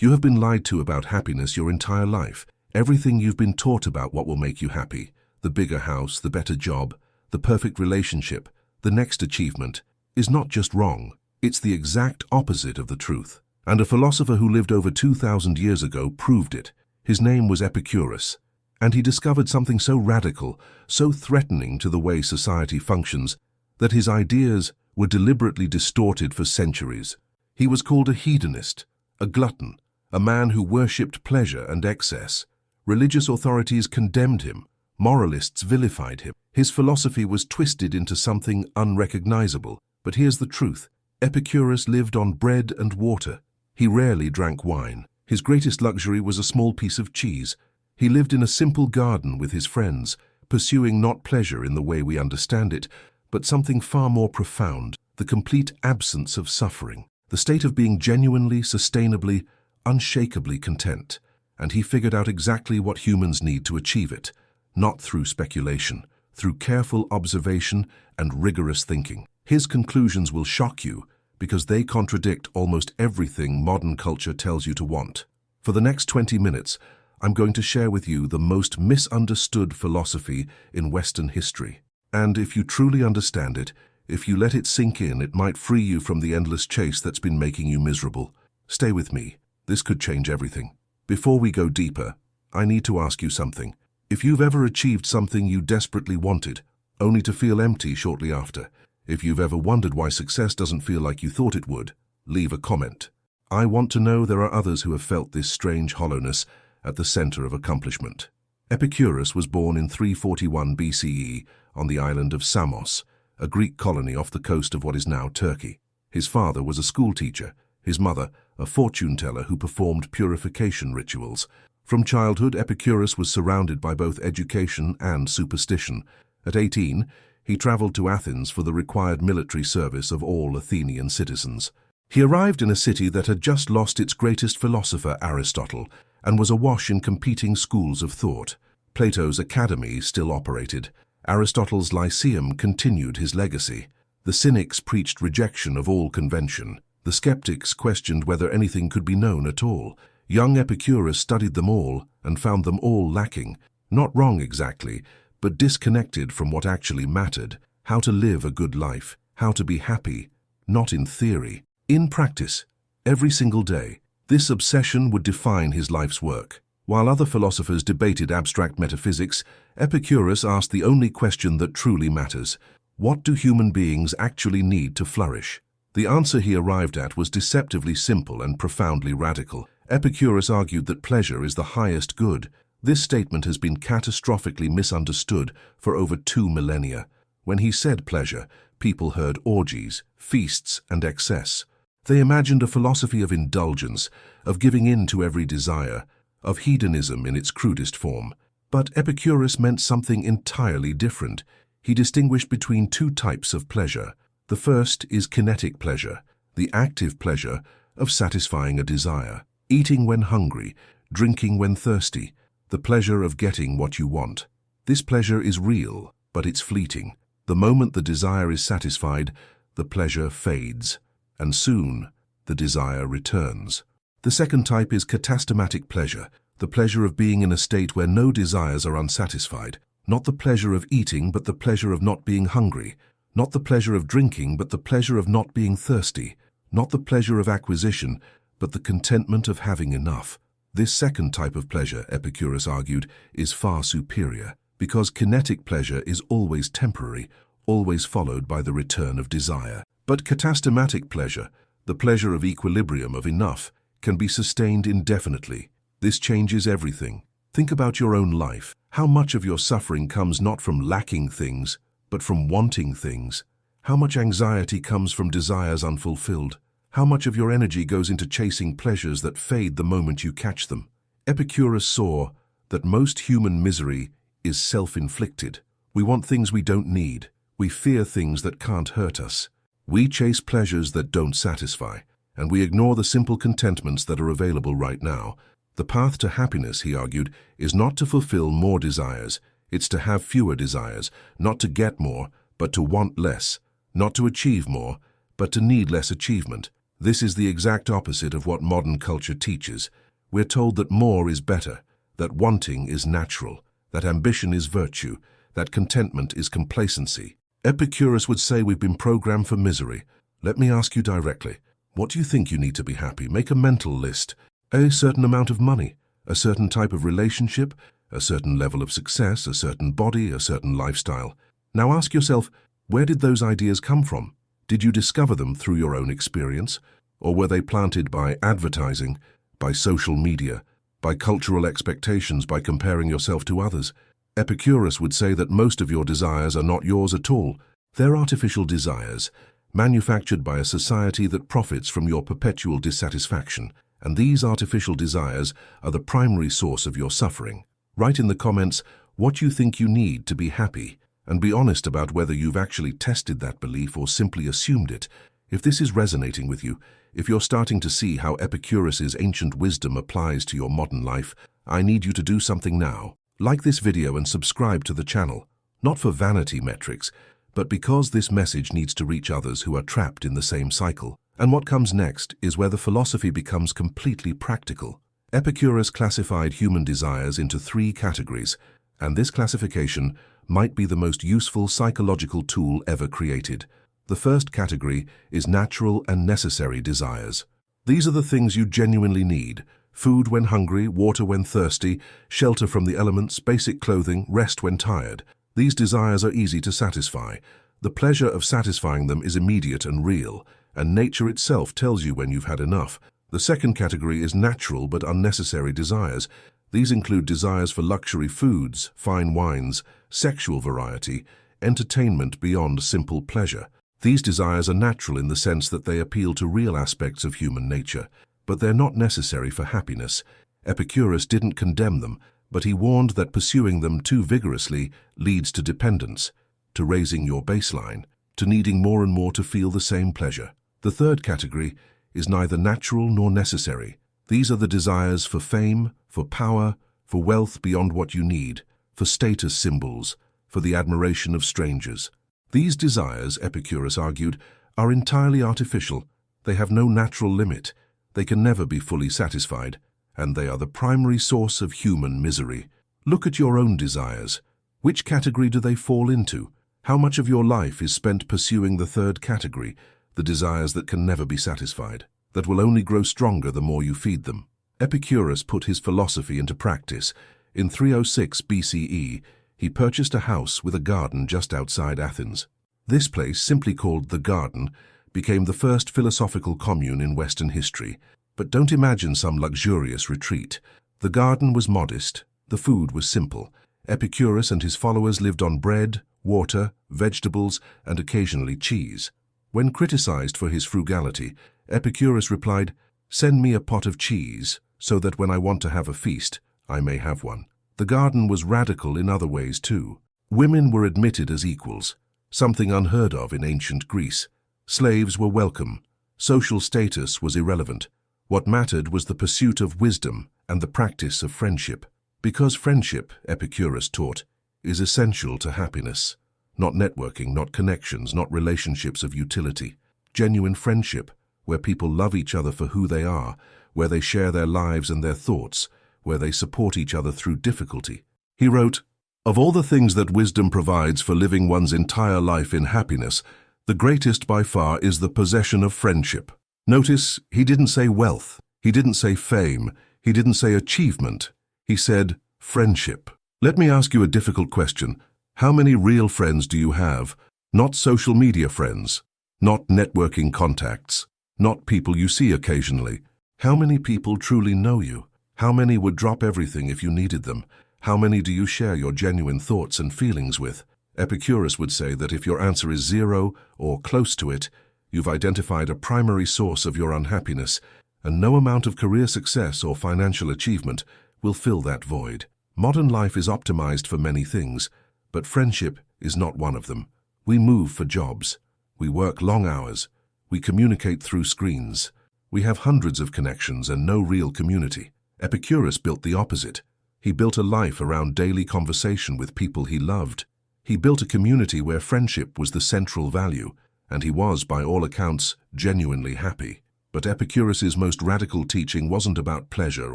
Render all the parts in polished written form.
You have been lied to about happiness your entire life. Everything you've been taught about what will make you happy, the bigger house, the better job, the perfect relationship, the next achievement, is not just wrong, it's the exact opposite of the truth. And a philosopher who lived over 2,000 years ago proved it. His name was Epicurus, and he discovered something so radical, so threatening to the way society functions, that his ideas were deliberately distorted for centuries. He was called a hedonist, a glutton, a man who worshipped pleasure and excess. Religious authorities condemned him. Moralists vilified him. His philosophy was twisted into something unrecognizable. But here's the truth. Epicurus lived on bread and water. He rarely drank wine. His greatest luxury was a small piece of cheese. He lived in a simple garden with his friends, pursuing not pleasure in the way we understand it, but something far more profound, the complete absence of suffering, the state of being genuinely, sustainably, unshakably content. And he figured out exactly what humans need to achieve it, not through speculation, through careful observation and rigorous thinking. His conclusions will shock you because they contradict almost everything modern culture tells you to want. For the next 20 minutes, I'm going to share with you the most misunderstood philosophy in Western history. And if you truly understand it, if you let it sink in, it might free you from the endless chase that's been making you miserable. Stay with me. This could change everything. Before we go deeper, I need to ask you something. If you've ever achieved something you desperately wanted, only to feel empty shortly after, if you've ever wondered why success doesn't feel like you thought it would, leave a comment. I want to know there are others who have felt this strange hollowness at the center of accomplishment. Epicurus was born in 341 BCE on the island of Samos, a Greek colony off the coast of what is now Turkey. His father was a schoolteacher, his mother a fortune-teller who performed purification rituals. From childhood, Epicurus was surrounded by both education and superstition. At 18, he traveled to Athens for the required military service of all Athenian citizens. He arrived in a city that had just lost its greatest philosopher, Aristotle, and was awash in competing schools of thought. Plato's academy still operated. Aristotle's Lyceum continued his legacy. The cynics preached rejection of all convention. The skeptics questioned whether anything could be known at all. Young Epicurus studied them all and found them all lacking. Not wrong exactly, but disconnected from what actually mattered. How to live a good life, how to be happy, not in theory, in practice, every single day. This obsession would define his life's work. While other philosophers debated abstract metaphysics, Epicurus asked the only question that truly matters. What do human beings actually need to flourish? The answer he arrived at was deceptively simple and profoundly radical. Epicurus argued that pleasure is the highest good. This statement has been catastrophically misunderstood for over 2 millennia. When he said pleasure, people heard orgies, feasts, and excess. They imagined a philosophy of indulgence, of giving in to every desire, of hedonism in its crudest form. But Epicurus meant something entirely different. He distinguished between 2 types of pleasure. The first is kinetic pleasure, the active pleasure of satisfying a desire. Eating when hungry, drinking when thirsty, the pleasure of getting what you want. This pleasure is real, but it's fleeting. The moment the desire is satisfied, the pleasure fades, and soon the desire returns. The second type is katastematic pleasure, the pleasure of being in a state where no desires are unsatisfied. Not the pleasure of eating, but the pleasure of not being hungry. Not the pleasure of drinking, but the pleasure of not being thirsty. Not the pleasure of acquisition, but the contentment of having enough. This second type of pleasure, Epicurus argued, is far superior, because kinetic pleasure is always temporary, always followed by the return of desire. But katastematic pleasure, the pleasure of equilibrium, of enough, can be sustained indefinitely. This changes everything. Think about your own life. How much of your suffering comes not from lacking things, but from wanting things? How much anxiety comes from desires unfulfilled? How much of your energy goes into chasing pleasures that fade the moment you catch them? Epicurus saw that most human misery is self-inflicted. We want things we don't need. We fear things that can't hurt us. We chase pleasures that don't satisfy, and we ignore the simple contentments that are available right now. The path to happiness, he argued, is not to fulfill more desires. It's to have fewer desires, not to get more, but to want less, not to achieve more, but to need less achievement. This is the exact opposite of what modern culture teaches. We're told that more is better, that wanting is natural, that ambition is virtue, that contentment is complacency. Epicurus would say we've been programmed for misery. Let me ask you directly, what do you think you need to be happy? Make a mental list. A certain amount of money, a certain type of relationship, a certain level of success, a certain body, a certain lifestyle. Now ask yourself, where did those ideas come from? Did you discover them through your own experience? Or were they planted by advertising, by social media, by cultural expectations, by comparing yourself to others? Epicurus would say that most of your desires are not yours at all. They're artificial desires, manufactured by a society that profits from your perpetual dissatisfaction. And these artificial desires are the primary source of your suffering. Write in the comments what you think you need to be happy, and be honest about whether you've actually tested that belief or simply assumed it. If this is resonating with you, if you're starting to see how Epicurus's ancient wisdom applies to your modern life, I need you to do something now. Like this video and subscribe to the channel, not for vanity metrics, but because this message needs to reach others who are trapped in the same cycle. And what comes next is where the philosophy becomes completely practical. Epicurus classified human desires into 3 categories, and this classification might be the most useful psychological tool ever created. The first category is natural and necessary desires. These are the things you genuinely need: food when hungry, water when thirsty, shelter from the elements, basic clothing, rest when tired. These desires are easy to satisfy. The pleasure of satisfying them is immediate and real, and nature itself tells you when you've had enough. The second category is natural but unnecessary desires. These include desires for luxury foods, fine wines, sexual variety, entertainment beyond simple pleasure. These desires are natural in the sense that they appeal to real aspects of human nature, but they're not necessary for happiness. Epicurus didn't condemn them, but he warned that pursuing them too vigorously leads to dependence, to raising your baseline, to needing more and more to feel the same pleasure. The third category is neither natural nor necessary. These are the desires for fame, for power, for wealth beyond what you need, for status symbols, for the admiration of strangers. These desires, Epicurus argued, are entirely artificial. They have no natural limit. They can never be fully satisfied, and they are the primary source of human misery. Look at your own desires. Which category do they fall into? How much of your life is spent pursuing the third category, the desires that can never be satisfied, that will only grow stronger the more you feed them? Epicurus put his philosophy into practice. In 306 BCE, he purchased a house with a garden just outside Athens. This place, simply called the Garden, became the first philosophical commune in Western history. But don't imagine some luxurious retreat. The garden was modest, the food was simple. Epicurus and his followers lived on bread, water, vegetables, and occasionally cheese. When criticized for his frugality, Epicurus replied, "Send me a pot of cheese, so that when I want to have a feast, I may have one." The garden was radical in other ways too. Women were admitted as equals, something unheard of in ancient Greece. Slaves were welcome. Social status was irrelevant. What mattered was the pursuit of wisdom and the practice of friendship. Because friendship, Epicurus taught, is essential to happiness. Not networking, not connections, not relationships of utility. Genuine friendship, where people love each other for who they are, where they share their lives and their thoughts, where they support each other through difficulty. He wrote, "Of all the things that wisdom provides for living one's entire life in happiness, the greatest by far is the possession of friendship." Notice, he didn't say wealth, he didn't say fame, he didn't say achievement. He said friendship. Let me ask you a difficult question. How many real friends do you have? Not social media friends, not networking contacts, not people you see occasionally. How many people truly know you? How many would drop everything if you needed them? How many do you share your genuine thoughts and feelings with? Epicurus would say that if your answer is 0 or close to it, you've identified a primary source of your unhappiness, and no amount of career success or financial achievement will fill that void. Modern life is optimized for many things, but friendship is not one of them. We move for jobs. We work long hours. We communicate through screens. We have hundreds of connections and no real community. Epicurus built the opposite. He built a life around daily conversation with people he loved. He built a community where friendship was the central value, and he was, by all accounts, genuinely happy. But Epicurus's most radical teaching wasn't about pleasure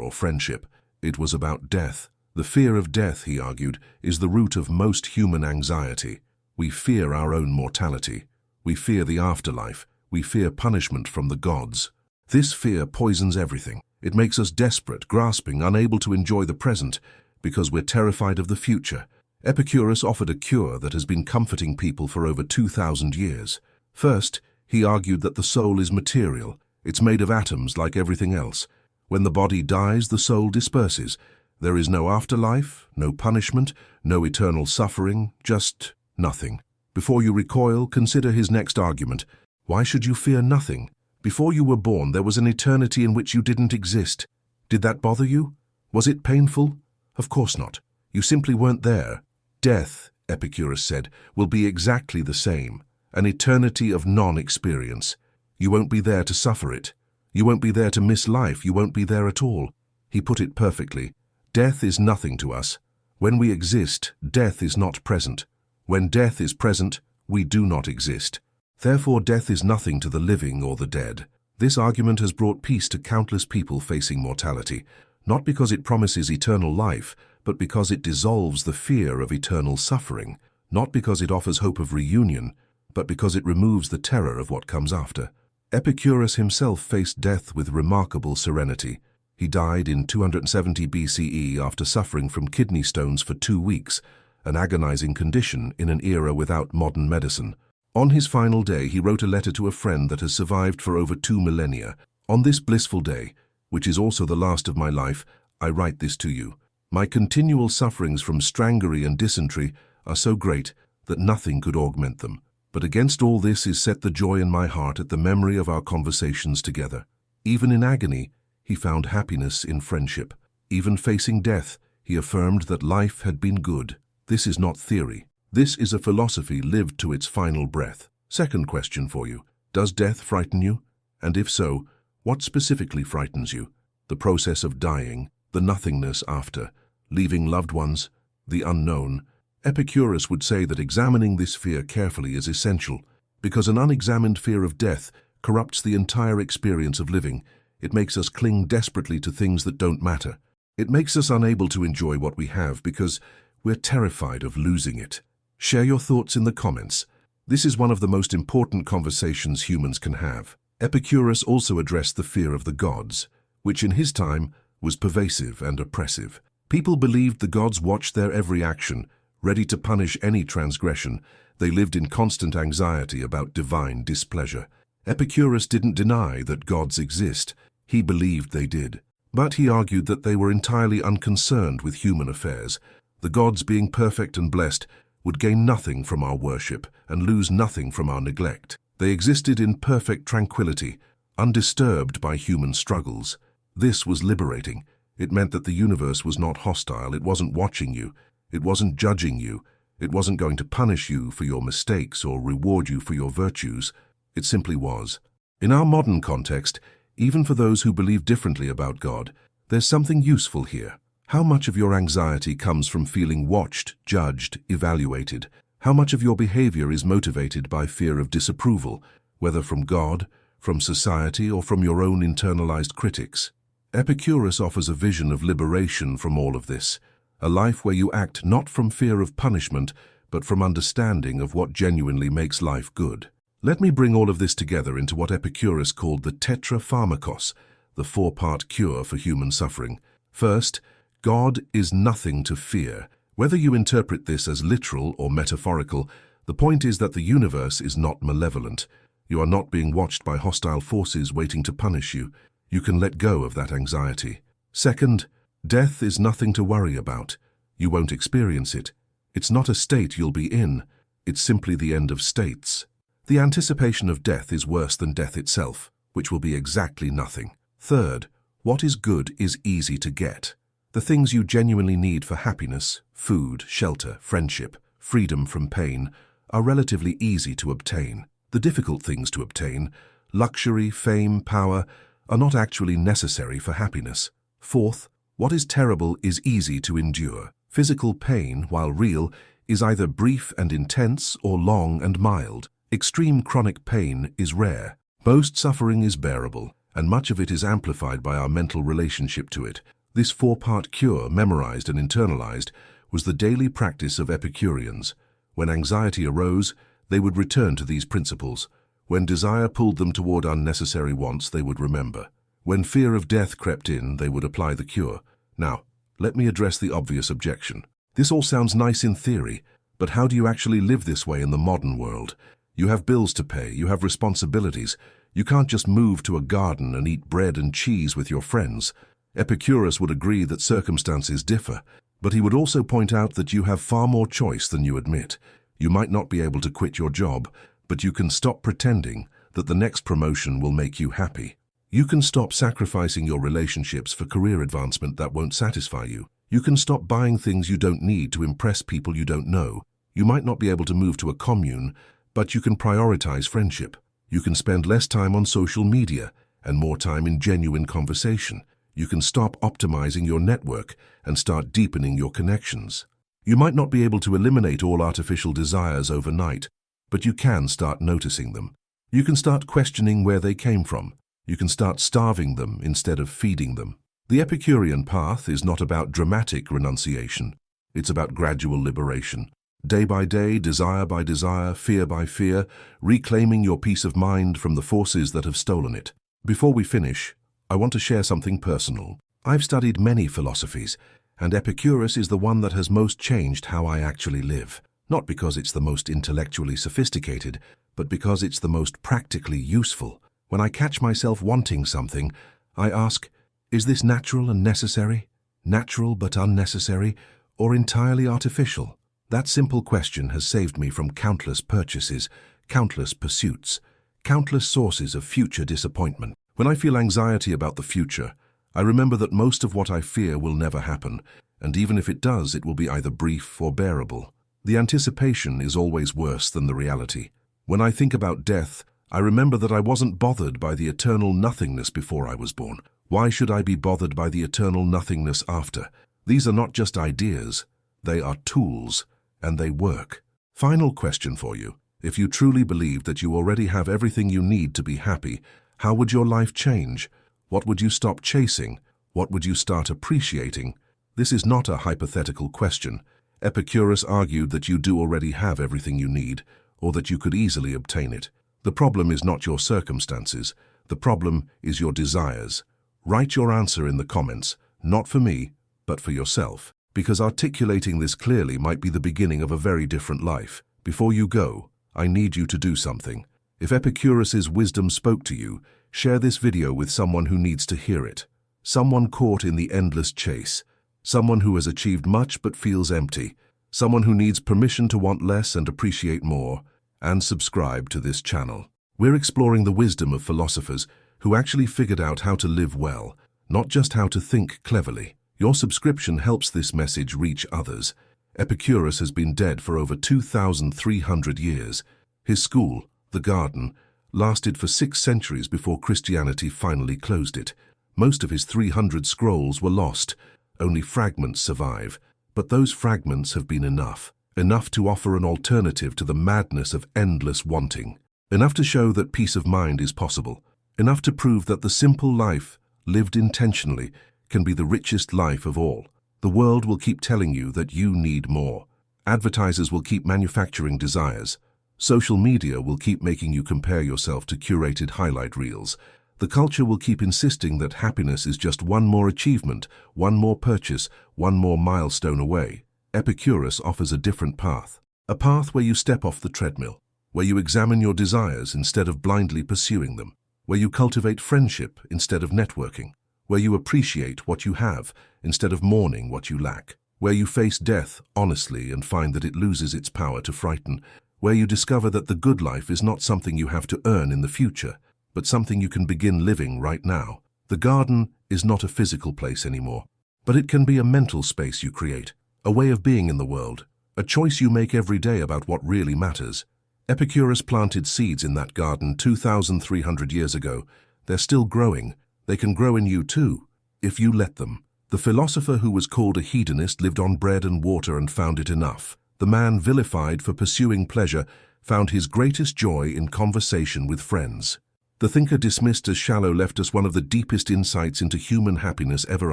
or friendship. It was about death. The fear of death, he argued, is the root of most human anxiety. We fear our own mortality. We fear the afterlife. We fear punishment from the gods. This fear poisons everything. It makes us desperate, grasping, unable to enjoy the present, because we're terrified of the future. Epicurus offered a cure that has been comforting people for over 2,000 years. First, he argued that the soul is material. It's made of atoms like everything else. When the body dies, the soul disperses. There is no afterlife, no punishment, no eternal suffering, just nothing. Before you recoil, consider his next argument. Why should you fear nothing? Before you were born, there was an eternity in which you didn't exist. Did that bother you? Was it painful? Of course not. You simply weren't there. Death, Epicurus said, will be exactly the same. An eternity of non-experience. You won't be there to suffer it. You won't be there to miss life. You won't be there at all. He put it perfectly. Death is nothing to us. When we exist, death is not present. When death is present, we do not exist. Therefore, death is nothing to the living or the dead. This argument has brought peace to countless people facing mortality, not because it promises eternal life, but because it dissolves the fear of eternal suffering, not because it offers hope of reunion, but because it removes the terror of what comes after. Epicurus himself faced death with remarkable serenity. He died in 270 BCE after suffering from kidney stones for 2 weeks, an agonizing condition in an era without modern medicine. On his final day, he wrote a letter to a friend that has survived for over 2 millennia. On this blissful day, which is also the last of my life, I write this to you. My continual sufferings from strangury and dysentery are so great that nothing could augment them. But against all this is set the joy in my heart at the memory of our conversations together. Even in agony, he found happiness in friendship. Even facing death, he affirmed that life had been good. This is not theory. This is a philosophy lived to its final breath. Second question for you. Does death frighten you? And if so, what specifically frightens you? The process of dying, the nothingness after, leaving loved ones, the unknown. Epicurus would say that examining this fear carefully is essential, because an unexamined fear of death corrupts the entire experience of living. It makes us cling desperately to things that don't matter. It makes us unable to enjoy what we have because we're terrified of losing it. Share your thoughts in the comments. This is one of the most important conversations humans can have. Epicurus also addressed the fear of the gods, which in his time was pervasive and oppressive. People believed the gods watched their every action, ready to punish any transgression. They lived in constant anxiety about divine displeasure. Epicurus didn't deny that gods exist. He believed they did. But he argued that they were entirely unconcerned with human affairs. The gods, being perfect and blessed, would gain nothing from our worship and lose nothing from our neglect. They existed in perfect tranquility, undisturbed by human struggles. This was liberating. It meant that the universe was not hostile. It wasn't watching you. It wasn't judging you. It wasn't going to punish you for your mistakes or reward you for your virtues. It simply was. In our modern context, even for those who believe differently about God, there's something useful here. How much of your anxiety comes from feeling watched, judged, evaluated? How much of your behavior is motivated by fear of disapproval, whether from God, from society, or from your own internalized critics? Epicurus offers a vision of liberation from all of this, a life where you act not from fear of punishment, but from understanding of what genuinely makes life good. Let me bring all of this together into what Epicurus called the tetrapharmakos, the 4-part cure for human suffering. First, God is nothing to fear. Whether you interpret this as literal or metaphorical, the point is that the universe is not malevolent. You are not being watched by hostile forces waiting to punish you. You can let go of that anxiety. Second, death is nothing to worry about. You won't experience it. It's not a state you'll be in. It's simply the end of states. The anticipation of death is worse than death itself, which will be exactly nothing. Third, what is good is easy to get. The things you genuinely need for happiness, food, shelter, friendship, freedom from pain, are relatively easy to obtain. The difficult things to obtain, luxury, fame, power, are not actually necessary for happiness. Fourth, what is terrible is easy to endure. Physical pain, while real, is either brief and intense or long and mild. Extreme chronic pain is rare. Most suffering is bearable, and much of it is amplified by our mental relationship to it. This four-part cure, memorized and internalized, was the daily practice of Epicureans. When anxiety arose, they would return to these principles. When desire pulled them toward unnecessary wants, they would remember. When fear of death crept in, they would apply the cure. Now, let me address the obvious objection. This all sounds nice in theory, but how do you actually live this way in the modern world? You have bills to pay, you have responsibilities. You can't just move to a garden and eat bread and cheese with your friends. Epicurus would agree that circumstances differ, but he would also point out that you have far more choice than you admit. You might not be able to quit your job, but you can stop pretending that the next promotion will make you happy. You can stop sacrificing your relationships for career advancement that won't satisfy you. You can stop buying things you don't need to impress people you don't know. You might not be able to move to a commune, but you can prioritize friendship. You can spend less time on social media and more time in genuine conversation. You can stop optimizing your network and start deepening your connections. You might not be able to eliminate all artificial desires overnight, but you can start noticing them. You can start questioning where they came from. You can start starving them instead of feeding them. The Epicurean path is not about dramatic renunciation. It's about gradual liberation. Day by day, desire by desire, fear by fear, reclaiming your peace of mind from the forces that have stolen it. Before we finish, I want to share something personal. I've studied many philosophies, and Epicurus is the one that has most changed how I actually live. Not because it's the most intellectually sophisticated, but because it's the most practically useful. When I catch myself wanting something, I ask, is this natural and necessary? Natural but unnecessary? Or entirely artificial? That simple question has saved me from countless purchases, countless pursuits, countless sources of future disappointment. When I feel anxiety about the future, I remember that most of what I fear will never happen, and even if it does, it will be either brief or bearable. The anticipation is always worse than the reality. When I think about death, I remember that I wasn't bothered by the eternal nothingness before I was born. Why should I be bothered by the eternal nothingness after? These are not just ideas, they are tools, and they work. Final question for you. If you truly believe that you already have everything you need to be happy, how would your life change? What would you stop chasing? What would you start appreciating? This is not a hypothetical question. Epicurus argued that you do already have everything you need, or that you could easily obtain it. The problem is not your circumstances. The problem is your desires. Write your answer in the comments, not for me, but for yourself, because articulating this clearly might be the beginning of a very different life. Before you go, I need you to do something. If Epicurus's wisdom spoke to you, share this video with someone who needs to hear it. Someone caught in the endless chase. Someone who has achieved much but feels empty. Someone who needs permission to want less and appreciate more. And subscribe to this channel. We're exploring the wisdom of philosophers who actually figured out how to live well, not just how to think cleverly. Your subscription helps this message reach others. Epicurus has been dead for over 2,300 years. His school, the Garden, lasted for 6 centuries before Christianity finally closed it. Most of his 300 scrolls were lost. Only fragments survive. But those fragments have been enough. Enough to offer an alternative to the madness of endless wanting. Enough to show that peace of mind is possible. Enough to prove that the simple life, lived intentionally, can be the richest life of all. The world will keep telling you that you need more. Advertisers will keep manufacturing desires. Social media will keep making you compare yourself to curated highlight reels. The culture will keep insisting that happiness is just one more achievement, one more purchase, one more milestone away. Epicurus offers a different path. A path where you step off the treadmill, where you examine your desires instead of blindly pursuing them, where you cultivate friendship instead of networking, where you appreciate what you have instead of mourning what you lack, where you face death honestly and find that it loses its power to frighten, where you discover that the good life is not something you have to earn in the future, but something you can begin living right now. The garden is not a physical place anymore, but it can be a mental space you create, a way of being in the world, a choice you make every day about what really matters. Epicurus planted seeds in that garden 2,300 years ago. They're still growing. They can grow in you too, if you let them. The philosopher who was called a hedonist lived on bread and water and found it enough. The man vilified for pursuing pleasure found his greatest joy in conversation with friends. The thinker dismissed as shallow left us one of the deepest insights into human happiness ever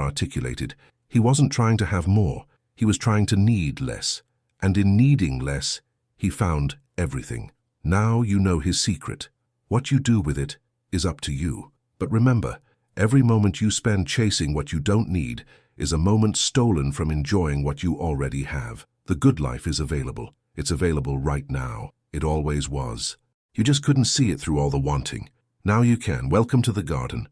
articulated. He wasn't trying to have more, he was trying to need less. And in needing less, he found everything. Now you know his secret. What you do with it is up to you. But remember, every moment you spend chasing what you don't need is a moment stolen from enjoying what you already have. The good life is available. It's available right now. It always was. You just couldn't see it through all the wanting. Now you can. Welcome to the garden.